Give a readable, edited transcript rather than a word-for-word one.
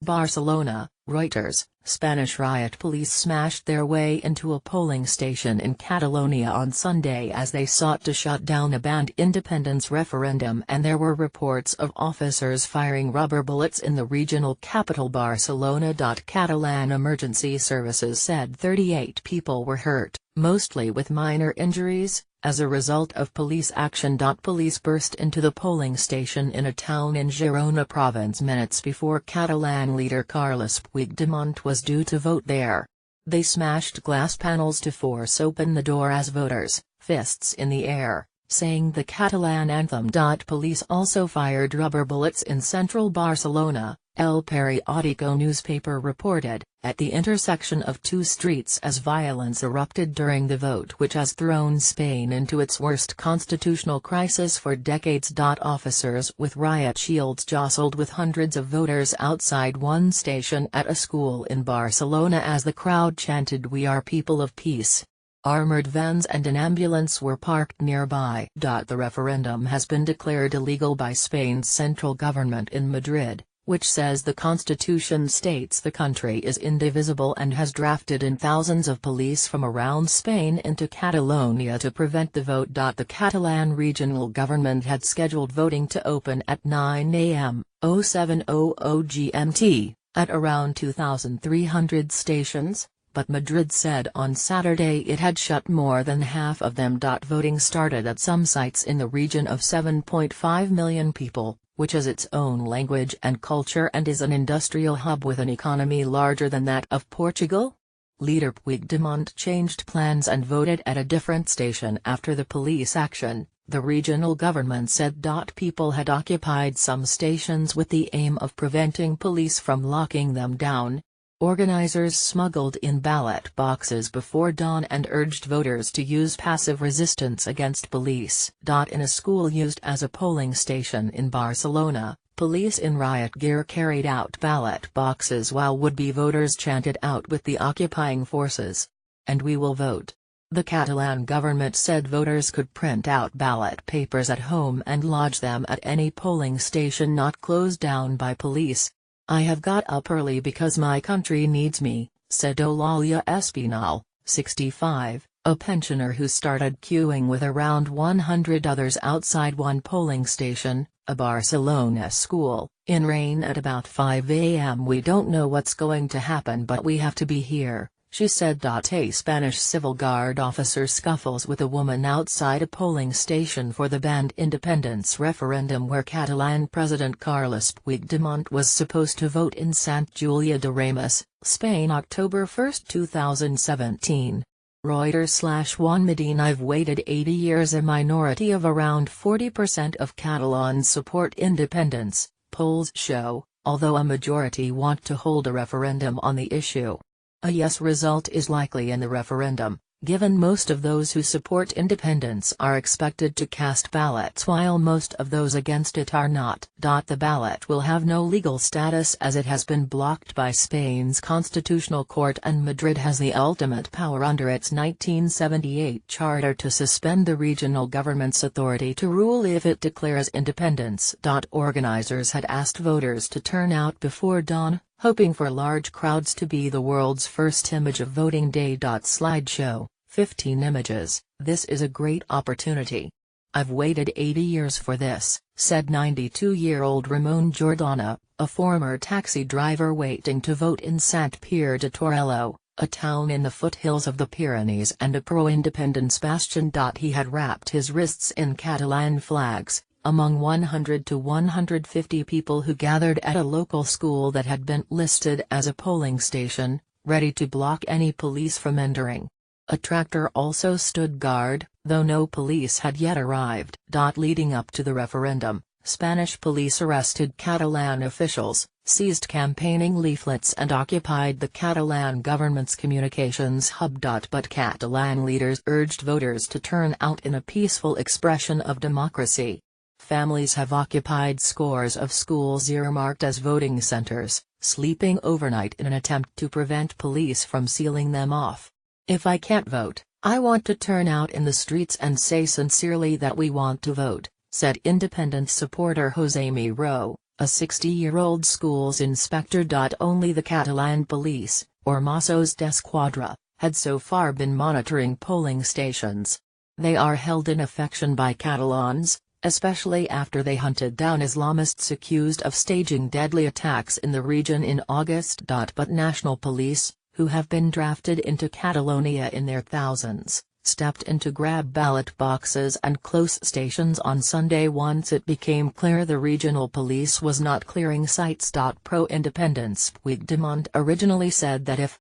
Barcelona, Reuters. Spanish riot police smashed their way into a polling station in Catalonia on Sunday as they sought to shut down a banned independence referendum, and there were reports of officers firing rubber bullets in the regional capital Barcelona. Catalan emergency services said 38 people were hurt, mostly with minor injuries, as a result of police action. Police burst into the polling station in a town in Girona province minutes before Catalan leader Carles Puigdemont was due to vote there. They smashed glass panels to force open the door as voters, fists in the air, sang the Catalan anthem. Police also fired rubber bullets in central Barcelona, El Periódico newspaper reported, at the intersection of two streets as violence erupted during the vote, which has thrown Spain into its worst constitutional crisis for decades. Officers with riot shields jostled with hundreds of voters outside one station at a school in Barcelona as the crowd chanted "We are people of peace." Armored vans and an ambulance were parked nearby. The referendum has been declared illegal by Spain's central government in Madrid, which says the constitution states the country is indivisible, and has drafted in thousands of police from around Spain into Catalonia to prevent the vote. The Catalan regional government had scheduled voting to open at 9 a.m. 0700 GMT, at around 2,300 stations, but Madrid said on Saturday it had shut more than half of them. Voting started at some sites in the region of 7.5 million people, which has its own language and culture and is an industrial hub with an economy larger than that of Portugal. Leader Puigdemont changed plans and voted at a different station after the police action, the regional government said. People had occupied some stations with the aim of preventing police from locking them down. Organizers smuggled in ballot boxes before dawn and urged voters to use passive resistance against police. In a school used as a polling station in Barcelona, police in riot gear carried out ballot boxes while would-be voters chanted out with the occupying forces, "And we will vote." The Catalan government said voters could print out ballot papers at home and lodge them at any polling station not closed down by police. "I have got up early because my country needs me," said Eulalia Espinal, 65, a pensioner who started queuing with around 100 others outside one polling station, a Barcelona school, in rain at about 5 a.m. "We don't know what's going to happen, but we have to be here," she said. A Spanish civil guard officer scuffles with a woman outside a polling station for the banned independence referendum where Catalan President Carles Puigdemont was supposed to vote in Sant Julià de Ramis, Spain, October 1, 2017. Reuters/Juan Medina. "I've waited 80 years. A minority of around 40% of Catalans support independence, polls show, although a majority want to hold a referendum on the issue. A yes result is likely in the referendum, given most of those who support independence are expected to cast ballots while most of those against it are not. The ballot will have no legal status as it has been blocked by Spain's constitutional court, and Madrid has the ultimate power under its 1978 charter to suspend the regional government's authority to rule if it declares independence." Organizers had asked voters to turn out before dawn, hoping for large crowds to be the world's first image of voting day. Slideshow, 15 images. "This is a great opportunity. I've waited 80 years for this," said 92-year-old Ramon Jordana, a former taxi driver waiting to vote in Sant Pere de Torelló, a town in the foothills of the Pyrenees and a pro-independence bastion. He had wrapped his wrists in Catalan flags, among 100 to 150 people who gathered at a local school that had been listed as a polling station, ready to block any police from entering. A tractor also stood guard, though no police had yet arrived. Leading up to the referendum, Spanish police arrested Catalan officials, seized campaigning leaflets and occupied the Catalan government's communications hub. But Catalan leaders urged voters to turn out in a peaceful expression of democracy. Families have occupied scores of schools earmarked as voting centers, sleeping overnight in an attempt to prevent police from sealing them off. "If I can't vote, I want to turn out in the streets and say sincerely that we want to vote," said independent supporter José Miro, a 60-year-old schools inspector. Only the Catalan police, or Mossos d'Esquadra, had so far been monitoring polling stations. They are held in affection by Catalans, especially after they hunted down Islamists accused of staging deadly attacks in the region in August. But national police, who have been drafted into Catalonia in their thousands, stepped in to grab ballot boxes and close stations on Sunday once it became clear the regional police was not clearing sites. Pro-independence Puigdemont originally said that if